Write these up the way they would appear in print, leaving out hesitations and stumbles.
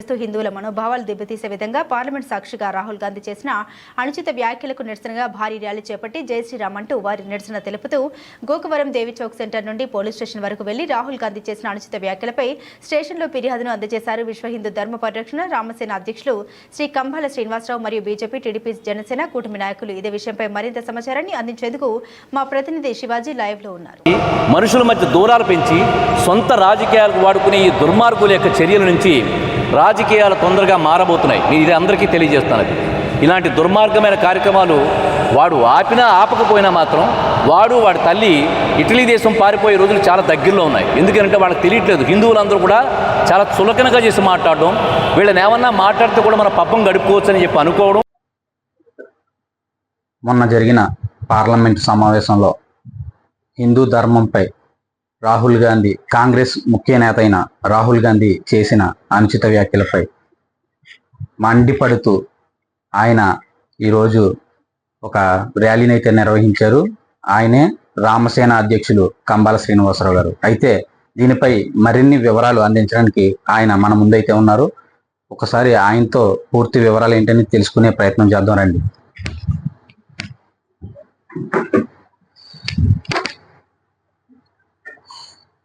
హిందువుల మనోభావాలు దెబ్బతీసే విధంగా పార్లమెంట్ సాక్షిగా రాహుల్ గాంధీ చేసిన అనుచిత వ్యాఖ్యలకు నిరసనగా భారీ ర్యాలీ చేపట్టి జై శ్రీరామ్ అంటూ వారి నిరసన తెలుపుతూ గోకవరం దేవి చౌక్ సెంటర్ నుండి పోలీస్ స్టేషన్ వరకు వెళ్లి రాహుల్ గాంధీ చేసిన అనుచిత వ్యాఖ్యలపై స్టేషన్లో ఫిర్యాదును అందజేశారు. విశ్వ హిందూ ధర్మ పరిరక్షణ రామసేన అధ్యక్షులు శ్రీ కంభాల శ్రీనివాసరావు మరియు బీజేపీ, టీడీపీ, జనసేన కూటమి నాయకులు ఇదే విషయంపై మరింత సమాచారాన్ని అందించేందుకు మా ప్రతినిధి శివాజీ లైవ్ లో ఉన్నారు. మనుషుల మధ్య దూరాలు పెంచి సొంత రాజకీయాలకు వాడుకునే ఈ దుర్మార్గుల యొక్క చర్యల నుంచి రాజకీయాలు తొందరగా మారబోతున్నాయి. నేను ఇది అందరికీ తెలియజేస్తాను. ఇలాంటి దుర్మార్గమైన కార్యక్రమాలు వాడు ఆపినా ఆపకపోయినా మాత్రం వాడి తల్లి ఇటలీ దేశం పారిపోయే రోజులు చాలా దగ్గరలో ఉన్నాయి. ఎందుకంటే వాళ్ళకి తెలియట్లేదు. హిందువులందరూ కూడా చాలా చులకనగా చేసి మాట్లాడడం, వీళ్ళని ఏమన్నా మాట్లాడితే కూడా మన పబ్బం గడుపుకోవచ్చు అని చెప్పి అనుకోవడం. మొన్న జరిగిన పార్లమెంటు సమావేశంలో హిందూ ధర్మంపై రాహుల్ గాంధీ, కాంగ్రెస్ ముఖ్య నేత అయిన రాహుల్ గాంధీ చేసిన అనుచిత వ్యాఖ్యలపై మండిపడుతూ ఆయన ఈరోజు ఒక ర్యాలీని అయితే నిర్వహించారు. ఆయనే రామసేన అధ్యక్షులు కంబాల శ్రీనివాసరావు గారు. అయితే దీనిపై మరిన్ని వివరాలు అందించడానికి ఆయన మన ముందైతే ఉన్నారు. ఒకసారి ఆయనతో పూర్తి వివరాలు ఏంటని తెలుసుకునే ప్రయత్నం చేద్దాం రండి.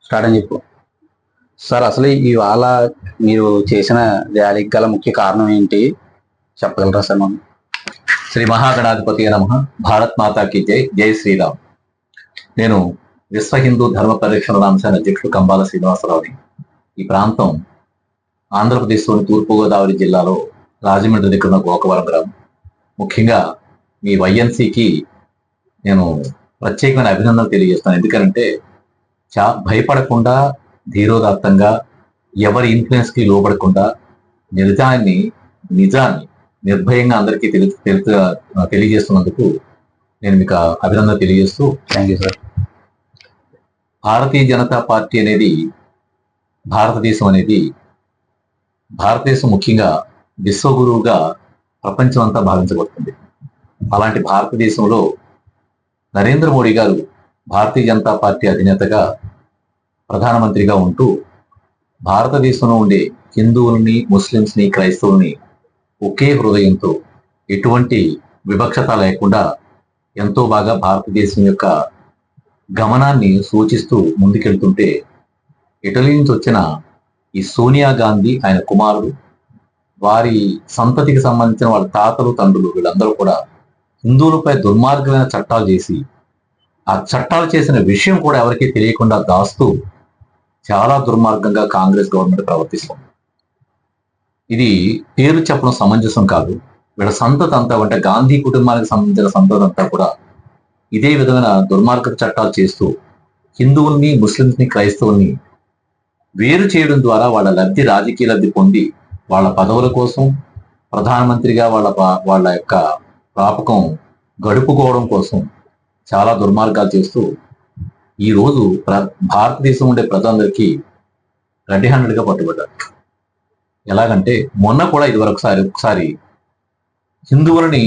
స్టార్ట్ అని చెప్పు సార్. అసలు ఇవాళ మీరు చేసిన ర్యాలీకి గల ముఖ్య కారణం ఏంటి చెప్పగలరా సార్? మనం శ్రీ మహాగణాధిపతి నమః. భారత్ మాతాకి జై. జై శ్రీరామ్. నేను విశ్వ హిందూ ధర్మ పరిరక్షణ రామసేన అధ్యక్షుడు కంబాల శ్రీనివాసరావుని. ఈ ప్రాంతం ఆంధ్రప్రదేశ్లోని తూర్పుగోదావరి జిల్లాలో రాజమండ్రి దగ్గర ఉన్న గోకవరం గ్రామం. ముఖ్యంగా మీ వైఎన్సీకి నేను ప్రత్యేకమైన అభినందనలు తెలియజేస్తాను. ఎందుకంటే భయపడకుండా, ధీరోదాత్తంగా, ఎవరి ఇన్ఫ్లుయెన్స్కి లోపడకుండా నిజాన్ని నిర్భయంగా అందరికీ తెలియజేస్తున్నందుకు నేను మీకు అభినందన తెలియజేస్తూ. Thank you sir. Bharatiya Janata party అనేది, భారతదేశం ముఖ్యంగా విశ్వగురువుగా ప్రపంచం అంతా భావించబడుతుంది. అలాంటి భారతదేశంలో నరేంద్ర మోడీ గారు భారతీయ జనతా పార్టీ అధినేతగా, ప్రధానమంత్రిగా ఉంటూ భారతదేశంలో ఉండే హిందువుల్ని, ముస్లింస్ని, క్రైస్తవుల్ని ఒకే హృదయంతో ఎటువంటి వివక్షత లేకుండా ఎంతో బాగా భారతదేశం యొక్క గమనాన్ని సూచిస్తూ ముందుకెళ్తుంటే, ఇటలీ నుంచి వచ్చిన ఈ సోనియా గాంధీ, ఆయన కుమారుడు, వారి సంతతికి సంబంధించిన వాళ్ళ తాతలు, తండ్రులు, వీళ్ళందరూ కూడా హిందువులపై దుర్మార్గమైన చట్టాలు చేసి, ఆ చట్టాలు చేసిన విషయం కూడా ఎవరికీ తెలియకుండా దాస్తూ చాలా దుర్మార్గంగా కాంగ్రెస్ గవర్నమెంట్ ప్రవర్తిస్తుంది. ఇది పేరు చెప్పడం సమంజసం కాదు. వీళ్ళ సంతతి అంతా, అంటే గాంధీ కుటుంబానికి సంబంధించిన సంతతి అంతా కూడా ఇదే విధమైన దుర్మార్గ చట్టాలు చేస్తూ హిందువుల్ని, ముస్లింస్ని, క్రైస్తవుల్ని వేరు చేయడం ద్వారా వాళ్ళ లబ్ధి, రాజకీయ లబ్ధి పొంది వాళ్ళ పదవుల కోసం, ప్రధానమంత్రిగా వాళ్ళ యొక్క ప్రాపకం గడుపుకోవడం కోసం చాలా దుర్మార్గాలు చేస్తూ ఈరోజు భారతదేశం ఉండే ప్రజలందరికీ రెడ్ హ్యాండెడ్గా పట్టుబడ్డారు. ఎలాగంటే మొన్న కూడా ఒకసారి హిందువులని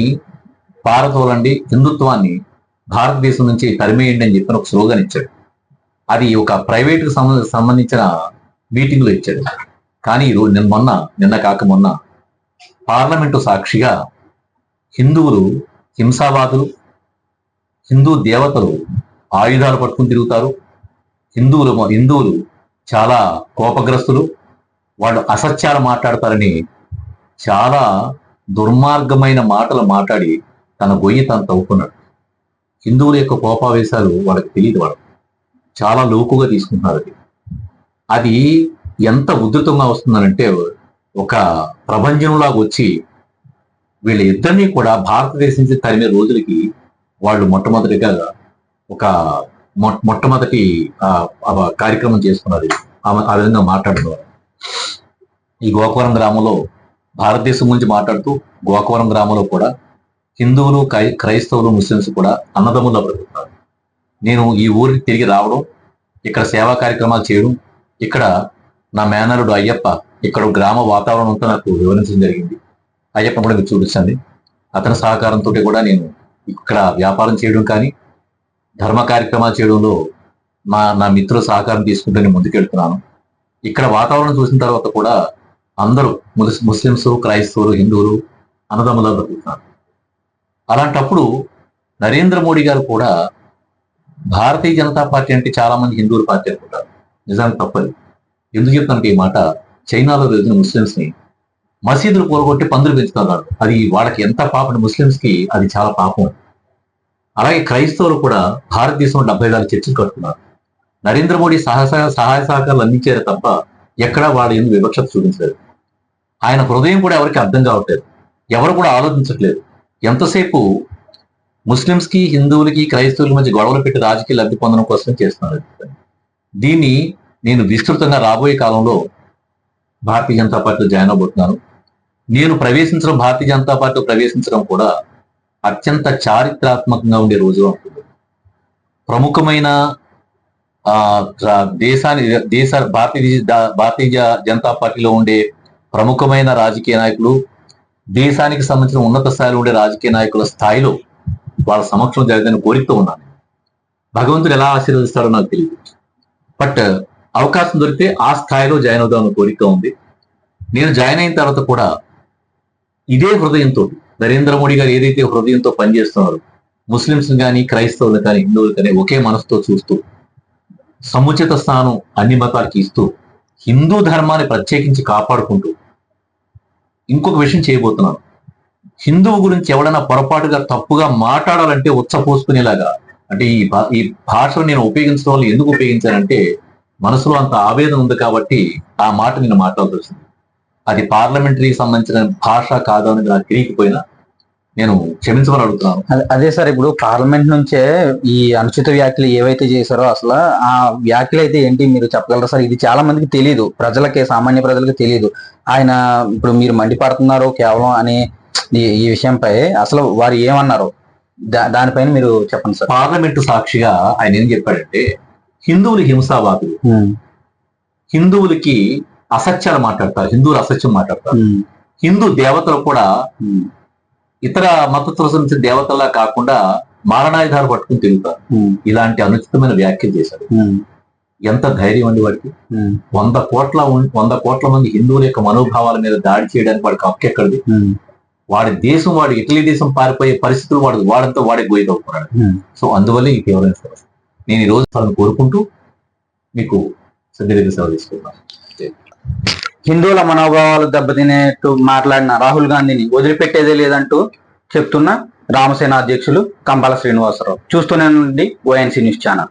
పారతోలండి, హిందుత్వాన్ని భారతదేశం నుంచి తరిమేయండి అని చెప్పిన ఒక స్లోగన్ ఇచ్చాడు. అది ఒక ప్రైవేట్కి సంబంధించిన మీటింగ్లో ఇచ్చాడు. కానీ ఈరోజు నిన్న కాక మొన్న పార్లమెంటు సాక్షిగా హిందువులు హింసావాదులు, హిందూ దేవతలు ఆయుధాలు పట్టుకుని తిరుగుతారు, హిందువులు చాలా కోపగ్రస్తులు, వాళ్ళు అసత్యాలు మాట్లాడతారని చాలా దుర్మార్గమైన మాటలు మాట్లాడి తన గొయ్యి తను తవ్వుకున్నాడు. హిందువుల యొక్క కోపావేశాలు వాళ్ళకి తెలియదు. వాళ్ళు చాలా లోకుగా తీసుకుంటున్నారు. అది ఎంత ఉధృతంగా వస్తుందనంటే, ఒక ప్రభంజనంలాగా వచ్చి వీళ్ళ ఇద్దరినీ కూడా భారతదేశం నుంచి తరిమే రోజులకి వాళ్ళు మొట్టమొదటి కార్యక్రమం చేసుకున్నారు. ఆ విధంగా మాట్లాడుతున్నారు. ఈ గోకవరం గ్రామంలో భారతదేశం గురించి మాట్లాడుతూ గోకవరం గ్రామంలో కూడా హిందువులు, క్రైస్తవులు, ముస్లింస్ కూడా అన్నదమ్ముల్లో బ్రతుకుతున్నారు. నేను ఈ ఊరికి తిరిగి రావడం, ఇక్కడ సేవా కార్యక్రమాలు చేయడం, ఇక్కడ నా మేనరుడు అయ్యప్ప ఇక్కడ గ్రామ వాతావరణం అంతా నాకు వివరించడం జరిగింది. అయ్యప్ప కూడా మీకు చూపించండి. అతని సహకారంతో కూడా నేను ఇక్కడ వ్యాపారం చేయడం కానీ, ధర్మ కార్యక్రమాలు చేయడంలో నా మిత్రుల సహకారం తీసుకుంటూ నేను ముందుకెళ్తున్నాను. ఇక్కడ వాతావరణం చూసిన తర్వాత కూడా అందరూ ముస్లిమ్స్, క్రైస్తవులు, హిందువులు అన్నదమ్ములా బతుకుతున్నారు. అలాంటప్పుడు నరేంద్ర మోడీ గారు కూడా భారతీయ జనతా పార్టీ అంటే చాలా మంది హిందువుల పార్టీ అనుకుంటారు. నిజానికి తప్పదు. ఎందుకు చెప్తానంటే ఈ మాట, చైనాలో రోజున ముస్లింస్ ని మసీదులు కూలగొట్టి పందులు పెంచుతున్నారు. అది వాళ్ళకి ఎంత పాపం, ముస్లింస్ కి అది చాలా పాపం. అలాగే క్రైస్తవులు కూడా భారతదేశంలో 70 చర్చలు కట్టుకున్నారు. నరేంద్ర మోడీ సహాయ సహకారాలు అందించారు తప్ప ఎక్కడా వాడు ఎందుకు వివక్షత చూపించలేదు. ఆయన హృదయం కూడా ఎవరికి అర్థం కావట్లేదు, ఎవరు కూడా ఆలోచించట్లేదు. ఎంతసేపు ముస్లింస్ కి, హిందువులకి, క్రైస్తవుల మధ్య గొడవలు పెట్టి రాజకీయ లబ్ధి పొందడం కోసం చేస్తున్నారు. దీన్ని నేను విస్తృతంగా రాబోయే కాలంలో భారతీయ జనతా పార్టీలో జాయిన్ అవబోతున్నాను. నేను భారతీయ జనతా పార్టీలో ప్రవేశించడం కూడా అత్యంత చారిత్రాత్మకంగా ఉండే రోజు ఉంటుంది. ప్రముఖమైన భారతీయ జనతా పార్టీలో ఉండే ప్రముఖమైన రాజకీయ నాయకులు, దేశానికి సంబంధించిన ఉన్నత స్థాయిలో ఉండే రాజకీయ నాయకుల స్థాయిలో వాళ్ళ సమక్షంలో జరగదని కోరికతో ఉన్నాను. భగవంతుడు ఎలా ఆశీర్వదిస్తాడో నాకు తెలియదు. బట్ అవకాశం దొరికితే ఆ స్థాయిలో జాయిన్ అవుదామన్న కోరిక ఉంది. నేను జాయిన్ అయిన తర్వాత కూడా ఇదే హృదయంతో, నరేంద్ర మోడీ గారు ఏదైతే హృదయంతో పనిచేస్తున్నారో, ముస్లింస్ కానీ, క్రైస్తవులు కానీ, హిందువులు కానీ ఒకే మనసుతో చూస్తూ, సముచిత స్థానం అన్ని మతాలకి ఇస్తూ, హిందూ ధర్మాన్ని ప్రత్యేకించి కాపాడుకుంటూ ఇంకొక విషయం చేయబోతున్నాను. హిందువు గురించి ఎవడైనా పొరపాటుగా తప్పుగా మాట్లాడాలంటే ఉచ్చపోసుకునేలాగా, అంటే ఈ భాషను నేను ఉపయోగించడం వల్ల ఎందుకు ఉపయోగించానంటే మనసులో అంత ఆవేదన ఉంది కాబట్టి ఆ మాట నేను మాట్లాడాల్సి వచ్చింది. అది పార్లమెంటరీకి సంబంధించిన భాష కాదు అనేది నాకు తెలియకపోయినా నేను క్షమించమని అడుగుతున్నాను. అదే సార్, ఇప్పుడు పార్లమెంట్ నుంచే ఈ అనుచిత వ్యాఖ్యలు ఏవైతే చేశారో అసలు ఆ వ్యాఖ్యలు అయితే ఏంటి మీరు చెప్పగలరా సార్? ఇది చాలా మందికి తెలియదు, ప్రజలకి, సామాన్య ప్రజలకి తెలియదు. ఆయన ఇప్పుడు మీరు మండిపడుతున్నారు కేవలం అని ఈ విషయంపై అసలు వారు ఏమన్నారు దానిపైన మీరు చెప్పండి సార్. పార్లమెంటు సాక్షిగా ఆయన ఏం చెప్పాడంటే, హిందువులు హింసావాదులు, హిందువులకి అసత్యాలు మాట్లాడతారు, హిందువులు అసత్యం మాట్లాడతారు, హిందూ దేవతలు కూడా ఇతర మతస్థుల నుంచి దేవతల్లా కాకుండా మారణాయుధాలు పట్టుకుని తిరుగుతారు. ఇలాంటి అనుచితమైన వ్యాఖ్యలు చేశారు. ఎంత ధైర్యం అండి వాడికి! 100 కోట్ల మంది హిందువుల యొక్క మనోభావాల మీద దాడి చేయడానికి వాడికి హక్కు ఎక్కడిది? వాడి దేశం, వాడు ఇటలీ దేశం పారిపోయే పరిస్థితులు వాడంతా వాడే గోయిదవుతున్నాడు. సో అందువల్ల ఈ తీవ్రమైన సమస్య. నేను ఈ రోజు వాళ్ళని కోరుకుంటూ మీకు సభ్యులకు సేవ తీసుకుంటాను. హిందువుల మనోభావాలు దెబ్బతినేట్టు మాట్లాడిన రాహుల్ గాంధీని వదిలిపెట్టేదే లేదంటూ చెప్తున్న రామసేన అధ్యక్షులు కంబాల శ్రీనివాసరావు. చూస్తూనే ఉండండి ONC న్యూస్ ఛానల్.